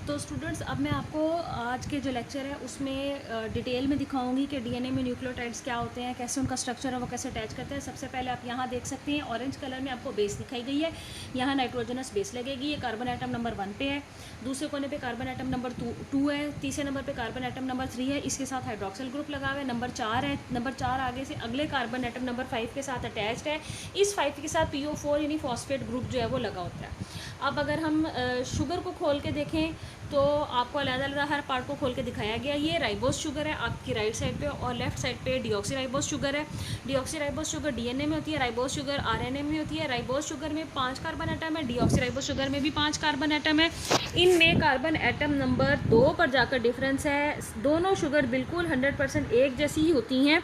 तो स्टूडेंट्स अब मैं आपको आज के जो लेक्चर है उसमें डिटेल में दिखाऊंगी कि डीएनए में न्यूक्लियोटाइड्स क्या होते हैं, कैसे उनका स्ट्रक्चर है, वो कैसे अटैच करते हैं। सबसे पहले आप यहाँ देख सकते हैं ऑरेंज कलर में आपको बेस दिखाई गई है। यहाँ नाइट्रोजनस बेस लगेगी, ये कार्बन आइटम नंबर 1 पे है। दूसरे कोने पे कार्बन आइटम नंबर 2 है। तीसरे नंबर पे कार्बन आइटम नंबर 3 है, इसके साथ हाइड्रोक्सिल ग्रुप लगा हुआ है। नंबर 4 है, नंबर 4 आगे से अगले कार्बन आइटम नंबर 5 के साथ अटैच्ड है। इस 5 के साथ PO4 यानी फॉस्फेट ग्रुप जो है वो लगा होता है। अब अगर हम शुगर को खोल के देखें तो आपको अलग-अलग हर पार्ट को खोल के दिखाया गया। ये राइबोस शुगर है आपकी राइट साइड पे, और लेफ्ट साइड पे डीऑक्सीराइबोस शुगर है। डीऑक्सीराइबोस शुगर डीएनए में होती है, राइबोस शुगर आरएनए में होती है। राइबोस शुगर में 5 कार्बन एटम है, डीऑक्सीराइबोस शुगर में भी 5 कार्बन एटम है। इनमें कार्बन एटम नंबर 2 पर जाकर डिफरेंस है। दोनों शुगर बिल्कुल 100% एक जैसी ही होती हैं।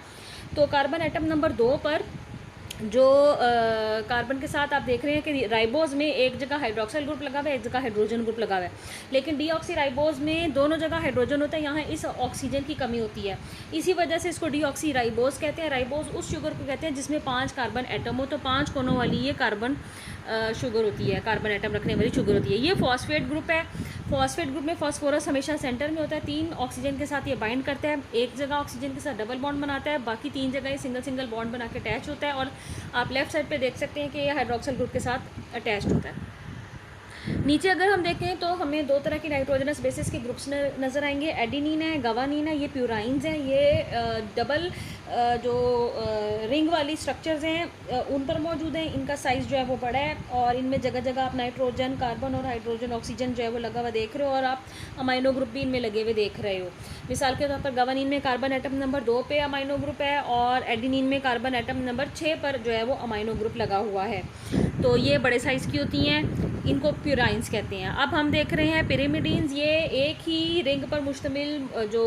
तो कार्बन एटम नंबर 2 पर जो कार्बन के साथ आप देख रहे हैं कि राइबोज में एक जगह हाइड्रोक्सिल ग्रुप लगा हुआ है, एक जगह हाइड्रोजन ग्रुप लगा हुआ है। लेकिन डीऑक्सीराइबोज में दोनों जगह हाइड्रोजन होता है, यहाँ इस ऑक्सीजन की कमी होती है। इसी वजह से इसको डीऑक्सीराइबोज कहते हैं। राइबोज उस शुगर को कहते हैं जिसमें 5 कार्बन एटम हो। तो 5 कोनों वाली ये कार्बन शुगर होती है, कार्बन एटम रखने वाली शुगर होती है। ये फॉस्फेट ग्रुप है। फॉस्फेट ग्रुप में फॉस्फोरस हमेशा सेंटर में होता है। 3 ऑक्सीजन के साथ ये बाइंड करता है, एक जगह ऑक्सीजन के साथ डबल बॉन्ड बनाता है, बाकी 3 जगह ये सिंगल बॉन्ड बना के अटैच होता है। और आप लेफ्ट साइड पे देख सकते हैं कि ये हाइड्रोक्सिल ग्रुप के साथ अटैच्ड होता है। नीचे अगर हम देखें तो हमें 2 तरह की नाइट्रोजनस बेसिस के ग्रुप्स नज़र आएंगे। एडिनिन है, गवानीन है, ये प्यूराइंस हैं। ये डबल जो रिंग वाली स्ट्रक्चर्स हैं उन पर मौजूद हैं। इनका साइज़ जो है वो बड़ा है, और इनमें जगह जगह आप नाइट्रोजन, कार्बन और हाइड्रोजन, ऑक्सीजन जो है वो लगा हुआ देख रहे हो, और आप अमाइनो ग्रुप भी इनमें लगे हुए देख रहे हो। मिसाल के तौर पर गवानीन में कार्बन एटम नंबर 2 पे अमाइनो ग्रुप है, और एडिनिन में कार्बन एटम नंबर 6 पर जो है वो अमाइनो ग्रुप लगा हुआ है। तो ये बड़े साइज़ की होती हैं, इनको प्यूराइंस कहते हैं। अब हम देख रहे हैं पिरिमिडीन्स। ये एक ही रिंग पर मुश्तमिल जो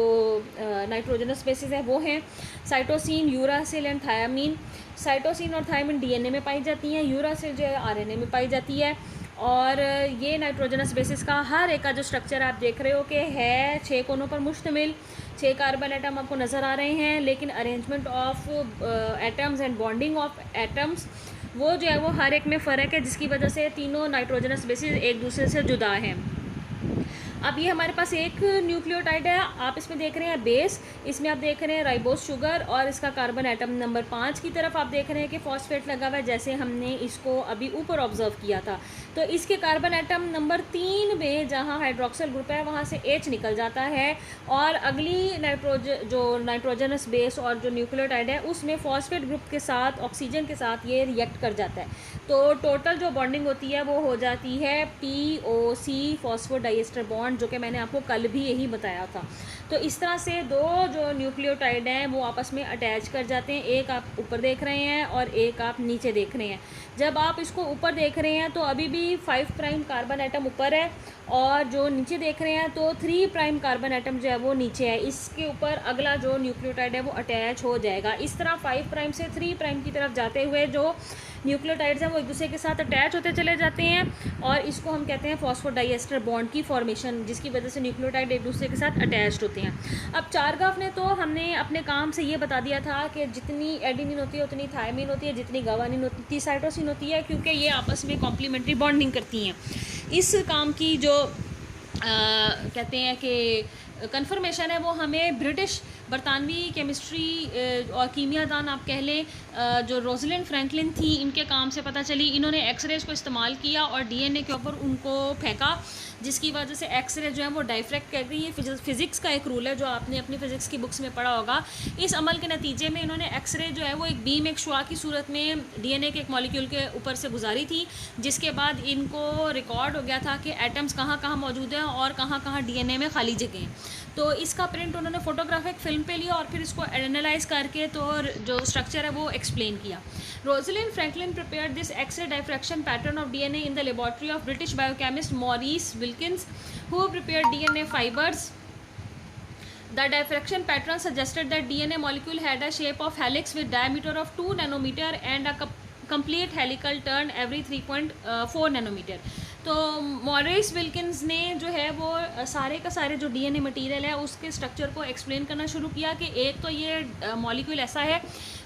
नाइट्रोजनस बेसिस है वो हैं cytosine, uracil and thiamine. Cytosine और थायामीन डीएनए में पाई जाती हैं, यूरासिल जो है आरएनए में पाई जाती है। और ये नाइट्रोजनस बेसिस का हर एक का जो स्ट्रक्चर आप देख रहे हो कि है 6 कोनों पर मुश्तमिल। 6 कार्बन एटम आपको नज़र आ रहे हैं, लेकिन arrangement of atoms and bonding of atoms वो जो है वो हर एक में फ़र्क है, जिसकी वजह से तीनों नाइट्रोजनस बेसिस एक दूसरे से जुदा हैं। अब ये हमारे पास एक न्यूक्लियोटाइड है, आप इसमें देख रहे हैं बेस, इसमें आप देख रहे हैं राइबोस शुगर, और इसका कार्बन एटम नंबर 5 की तरफ आप देख रहे हैं कि फॉस्फेट लगा हुआ है, जैसे हमने इसको अभी ऊपर ऑब्जर्व किया था। तो इसके कार्बन एटम नंबर 3 में जहाँ हाइड्रोक्सिल ग्रुप है वहाँ से H निकल जाता है, और अगली नाइट्रोजनस बेस और जो न्यूक्लियोटाइड है उसमें फॉस्फेट ग्रुप के साथ, ऑक्सीजन के साथ ये रिएक्ट कर जाता है। तो टोटल जो बॉन्डिंग होती है वो हो जाती है POC, फॉस्फोडाइएस्टर बॉन्ड, जो कि मैंने आपको कल भी यही बताया था। तो इस तरह से 2 जो न्यूक्लियोटाइड हैं वो आपस में अटैच कर जाते हैं। एक आप ऊपर देख रहे हैं और एक आप नीचे देख रहे हैं। जब आप इसको ऊपर देख रहे हैं तो अभी भी 5 प्राइम कार्बन एटम ऊपर है, और जो नीचे देख रहे हैं तो 3 प्राइम कार्बन एटम जो है वो नीचे है। इसके ऊपर अगला जो न्यूक्लियोटाइड है वो अटैच हो जाएगा। इस तरह 5 प्राइम से 3 प्राइम की तरफ जाते हुए जो न्यूक्लियोटाइड्स हैं वो एक दूसरे के साथ अटैच होते चले जाते हैं, और इसको हम कहते हैं फॉस्फोडाइएस्टर बॉन्ड की फॉर्मेशन, जिसकी वजह से न्यूक्लियोटाइड एक दूसरे के साथ अटैच्ड होते हैं। अब चारगाफ ने तो हमने अपने काम से ये बता दिया था कि जितनी एडिनिन होती है उतनी थायमिन होती है, जितनी गवानीन होती है साइटोसिन होती है, क्योंकि ये आपस में कॉम्प्लीमेंट्री बॉन्डिंग करती हैं। इस काम की जो कहते हैं कि कन्फर्मेशन है वो हमें बरतानवी केमिस्ट्री और कीमियादान आप कह लें, जो रोजलिंड फ्रैंकलिन थी, इनके काम से पता चली। इन्होंने एक्सरेज को इस्तेमाल किया और डीएनए के ऊपर उनको फेंका, जिसकी वजह से एक्सरे जो है वो डाइफ्रैक्ट कर गई। ये फिज़िक्स का एक रूल है जो आपने अपनी फ़िज़िक्स की बुक्स में पढ़ा होगा। इस अमल के नतीजे में इन्होंने एक्सरे जो है वो एक बीम, एक शुआ की सूरत में डीएनए के एक मॉलिक्यूल के ऊपर से गुजारी थी, जिसके बाद इनको रिकॉर्ड हो गया था कि एटम्स कहाँ कहाँ मौजूद हैं और कहाँ कहाँ डीएनए में खाली जगह। तो इसका प्रिंट उन्होंने फोटोग्राफिक फिल्म पे लिया और फिर इसको एनालाइज करके तो जो स्ट्रक्चर है वो एक्सप्लेन किया। Rosalind Franklin prepared this x ray diffraction pattern of DNA in the laboratory of British biochemist Maurice Wilkins, who prepared DNA fibers. The diffraction pattern suggested that DNA molecule had a shape of helix with diameter of 2 nanometer and a complete helical turn every 3.4 nanometer. तो Morris Wilkins ने जो है वो सारे का सारे जो DNA material है उसके स्ट्रक्चर को एक्सप्लेन करना शुरू किया कि एक तो ये मॉलिक्यूल ऐसा है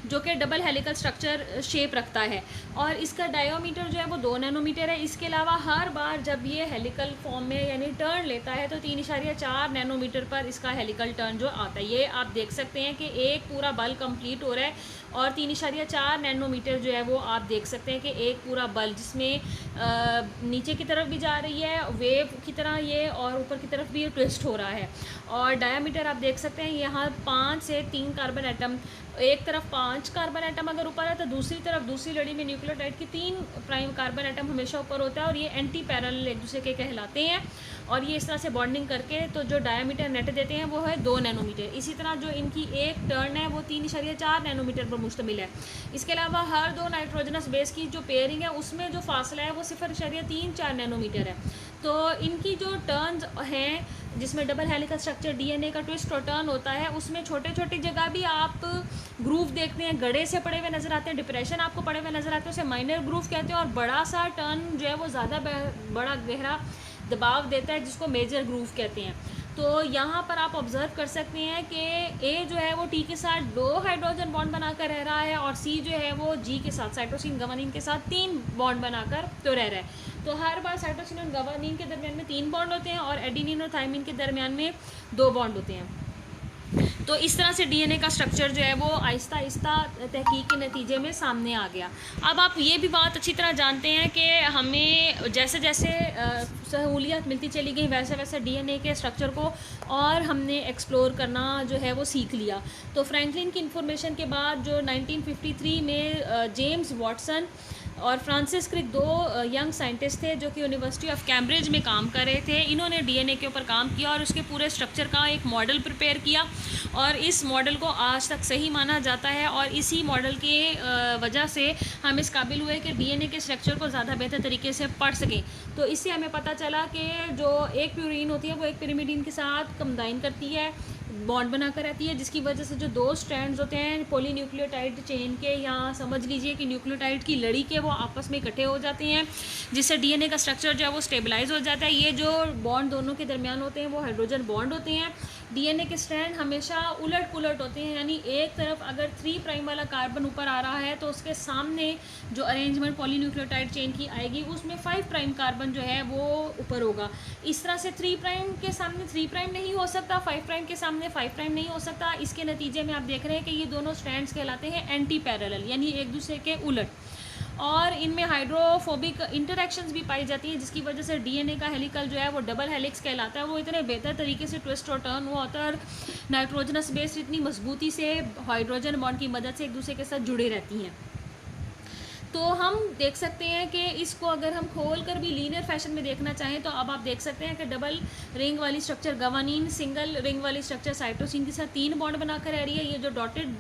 जो कि डबल हेलिकल स्ट्रक्चर शेप रखता है और इसका डायोमीटर जो है वो 2 नैनोमीटर है। इसके अलावा हर बार जब ये हेलिकल फॉर्म में यानी टर्न लेता है तो 3.4 नैनोमीटर पर इसका हेलिकल टर्न जो आता है, ये आप देख सकते हैं कि एक पूरा बल कंप्लीट हो रहा है और 3.4 नैनोमीटर जो है वो आप देख सकते हैं कि एक पूरा बल जिसमें नीचे की तरफ भी जा रही है वेव की तरह ये और ऊपर की तरफ भी ये ट्विस्ट हो रहा है। और डायामीटर आप देख सकते हैं यहाँ 5 से 3 कार्बन एटम, एक तरफ 5 कार्बन एटम अगर ऊपर है तो दूसरी तरफ दूसरी लड़ी में न्यूक्लियोटाइड की 3 प्राइम कार्बन एटम हमेशा ऊपर होता है और ये एंटी पैरेलल एक दूसरे के कहलाते हैं और ये इस तरह से बॉन्डिंग करके तो जो डायामीटर नेट देते हैं वो है 2 नैनोमीटर। इसी तरह जो इनकी एक टर्न है वो 3.4 नैनोमीटर पर मुश्तमिल है। इसके अलावा हर 2 नाइट्रोजनस बेस की जो पेयरिंग है उसमें जो फासला है वो 0.34 नैनोमीटर है। तो इनकी जो टर्न्स हैं जिसमें डबल हेलिकल स्ट्रक्चर डीएनए का ट्विस्ट और टर्न होता है उसमें छोटे छोटी जगह भी आप ग्रूव देखते हैं, गड़े से पड़े हुए नज़र आते हैं, डिप्रेशन आपको पड़े हुए नज़र आते हैं, उसे माइनर ग्रूव कहते हैं और बड़ा सा टर्न जो है वो ज़्यादा बड़ा गहरा दबाव देता है जिसको मेजर ग्रूव कहते हैं। तो यहाँ पर आप ऑब्जर्व कर सकते हैं कि ए जो है वो टी के साथ 2 हाइड्रोजन बॉन्ड बनाकर रह रहा है और सी जो है वो जी के साथ साइटोसिन गवानीन के साथ 3 बॉन्ड बनाकर तो रह रहा है। तो हर बार साइटोसिन और गवानीन के दरमियान में 3 बॉन्ड होते हैं और एडिनिन और थाइमिन के दरमियान में 2 बॉन्ड होते हैं। तो इस तरह से डीएनए का स्ट्रक्चर जो है वो आहिस्ता आहिस्ता तहकीक के नतीजे में सामने आ गया। अब आप ये भी बात अच्छी तरह जानते हैं कि हमें जैसे जैसे सहूलियत मिलती चली गई वैसे वैसे डीएनए के स्ट्रक्चर को और हमने एक्सप्लोर करना जो है वो सीख लिया। तो फ्रैंकलिन की इंफॉर्मेशन के बाद जो 1953 में जेम्स वॉटसन और फ्रांसिस क्रिक 2 यंग साइंटिस्ट थे जो कि यूनिवर्सिटी ऑफ कैम्ब्रिज में काम कर रहे थे। इन्होंने डीएनए के ऊपर काम किया और उसके पूरे स्ट्रक्चर का एक मॉडल प्रिपेयर किया और इस मॉडल को आज तक सही माना जाता है और इसी मॉडल के वजह से हम इस काबिल हुए कि डीएनए के स्ट्रक्चर को ज़्यादा बेहतर तरीके से पढ़ सकें। तो इससे हमें पता चला कि जो एक प्यूरीन होती है वो एक पिरिमिडीन के साथ कंबाइन करती है, बॉन्ड बनाकर रहती है, जिसकी वजह से जो 2 स्ट्रैंड्स होते हैं पॉलीन्यूक्लियोटाइड चेन के या समझ लीजिए कि न्यूक्लियोटाइड की लड़ी के वो आपस में इकट्ठे हो जाते हैं जिससे डीएनए का स्ट्रक्चर जो है वो स्टेबलाइज हो जाता है। ये जो बॉन्ड दोनों के दरमियान होते हैं वो हाइड्रोजन बॉन्ड होते हैं। डीएनए के स्ट्रैंड हमेशा उलट पुलट होते हैं यानी एक तरफ अगर 3 प्राइम वाला कार्बन ऊपर आ रहा है तो उसके सामने जो अरेंजमेंट पॉलीन्यूक्लियोटाइड चेन की आएगी उसमें 5 प्राइम कार्बन जो है वो ऊपर होगा। इस तरह से 3 प्राइम के सामने 3 प्राइम नहीं हो सकता, 5 प्राइम के सामने 5 प्राइम नहीं हो सकता। इसके नतीजे में आप देख रहे हैं कि ये दोनों स्ट्रैंड्स कहलाते हैं एंटी पैरेलल यानी एक दूसरे के उलट और इनमें हाइड्रोफोबिक इंटरेक्शंस भी पाई जाती हैं जिसकी वजह से डीएनए का हेलिकल जो है वो डबल हेलिक्स कहलाता है। वो इतने बेहतर तरीके से ट्विस्ट और टर्न हुआ होता है और नाइट्रोजनस बेस इतनी मजबूती से हाइड्रोजन बॉन्ड की मदद से एक दूसरे के साथ जुड़े रहती हैं। तो हम देख सकते हैं कि इसको अगर हम खोल कर भी लीनियर फैशन में देखना चाहें तो अब आप देख सकते हैं कि डबल रिंग वाली स्ट्रक्चर गवानीन, सिंगल रिंग वाली स्ट्रक्चर साइटोसिन के साथ 3 बॉन्ड बनाकर रह रही है। ये जो डॉटेड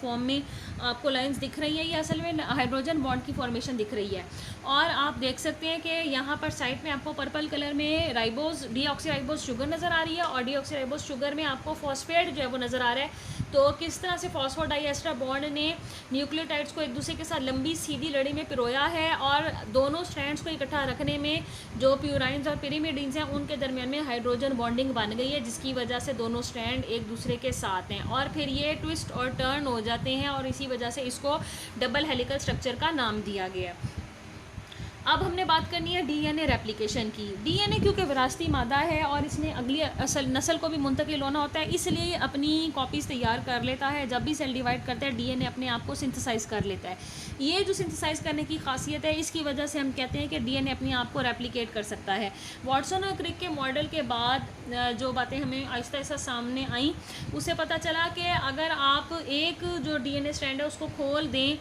फॉर्म में आपको लाइंस दिख रही है ये असल में हाइड्रोजन बॉन्ड की फॉर्मेशन दिख रही है। और आप देख सकते हैं कि यहाँ पर साइड में आपको पर्पल कलर में राइबोज डीऑक्सीराइबोज शुगर नज़र आ रही है और डीऑक्सीराइबोज शुगर में आपको फॉस्फेट जो है वो नज़र आ रहा है। तो किस तरह से फॉस्फोडाइएस्टर बॉन्ड ने न्यूक्लियोटाइड्स को एक दूसरे के साथ लंबी सीधी लड़ी में पिरोया है और दोनों स्ट्रैंड्स को इकट्ठा रखने में जो प्यूराइंस और पिरिमिडीन्स हैं उनके दरमियान में हाइड्रोजन बॉन्डिंग बन गई है जिसकी वजह से दोनों स्ट्रैंड एक दूसरे के साथ हैं और फिर ये ट्विस्ट और टर्न हो जाते हैं और इसी वजह से इसको डबल हेलिकल स्ट्रक्चर का नाम दिया गया। अब हमने बात करनी है डीएनए रेप्लिकेशन की। डीएनए क्योंकि विरासती मादा है और इसने अगली असल नस्ल को भी मुंतकिल होना होता है इसलिए अपनी कॉपीज़ तैयार कर लेता है। जब भी सेल डिवाइड करता है डीएनए अपने आप को सिंथेसाइज कर लेता है। ये जो सिंथेसाइज करने की खासियत है इसकी वजह से हम कहते हैं कि डीएनए अपने आप को रेप्लिकेट कर सकता है। वाटसन और क्रिक के मॉडल के बाद जो बातें हमें आहिस्ता आहिस्ता सामने आई उससे पता चला कि अगर आप एक जो डीएनए स्ट्रैंड है उसको खोल दें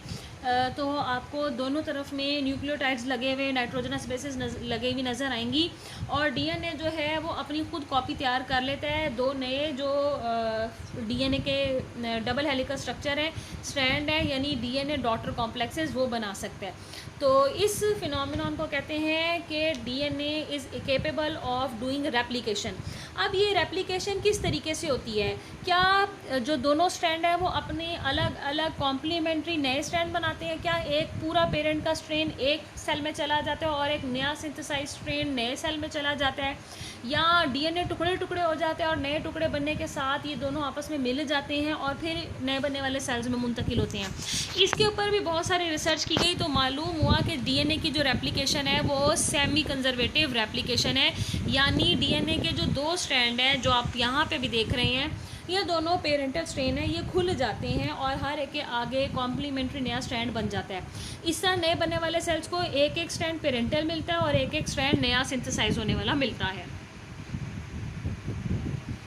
तो आपको दोनों तरफ में न्यूक्लियोटाइड्स लगे हुए नाइट्रोजनस बेसेस लगे हुई नज़र आएंगी और डीएनए जो है वो अपनी खुद कॉपी तैयार कर लेता है। 2 नए जो डीएनए के डबल हेलिकल स्ट्रक्चर है स्ट्रैंड है यानी डीएनए डॉटर कॉम्प्लेक्सेस वो बना सकते हैं। तो इस फिनोमिनन को कहते हैं कि DNA is capable of doing replication. अब ये रेप्लिकेशन किस तरीके से होती है? क्या जो दोनों स्ट्रैंड है वो अपने अलग अलग कॉम्प्लीमेंट्री नए स्ट्रैंड बना बनाते हैं क्या, एक पूरा पेरेंट का स्ट्रेन एक सेल में चला जाता है और एक नया सिंथेसाइज स्ट्रेन नए सेल में चला जाता है, या डीएनए टुकड़े टुकड़े हो जाते हैं और नए टुकड़े बनने के साथ ये दोनों आपस में मिल जाते हैं और फिर नए बनने वाले सेल्स में मुंतकिल होते हैं। इसके ऊपर भी बहुत सारी रिसर्च की गई तो मालूम हुआ कि डीएनए की जो रेप्लिकेशन है वो सेमी कंजर्वेटिव रेप्लिकेशन है, यानी डीएनए के जो 2 स्ट्रैंड हैं जो आप यहाँ पे भी देख रहे हैं, ये दोनों पेरेंटल स्ट्रैंड है, ये खुल जाते हैं और हर एक के आगे कॉम्प्लीमेंट्री नया स्ट्रैंड बन जाता है। इस तरह नए बनने वाले सेल्स को एक एक स्ट्रैंड पेरेंटल मिलता है और एक एक स्ट्रैंड नया सिंथेसाइज होने वाला मिलता है।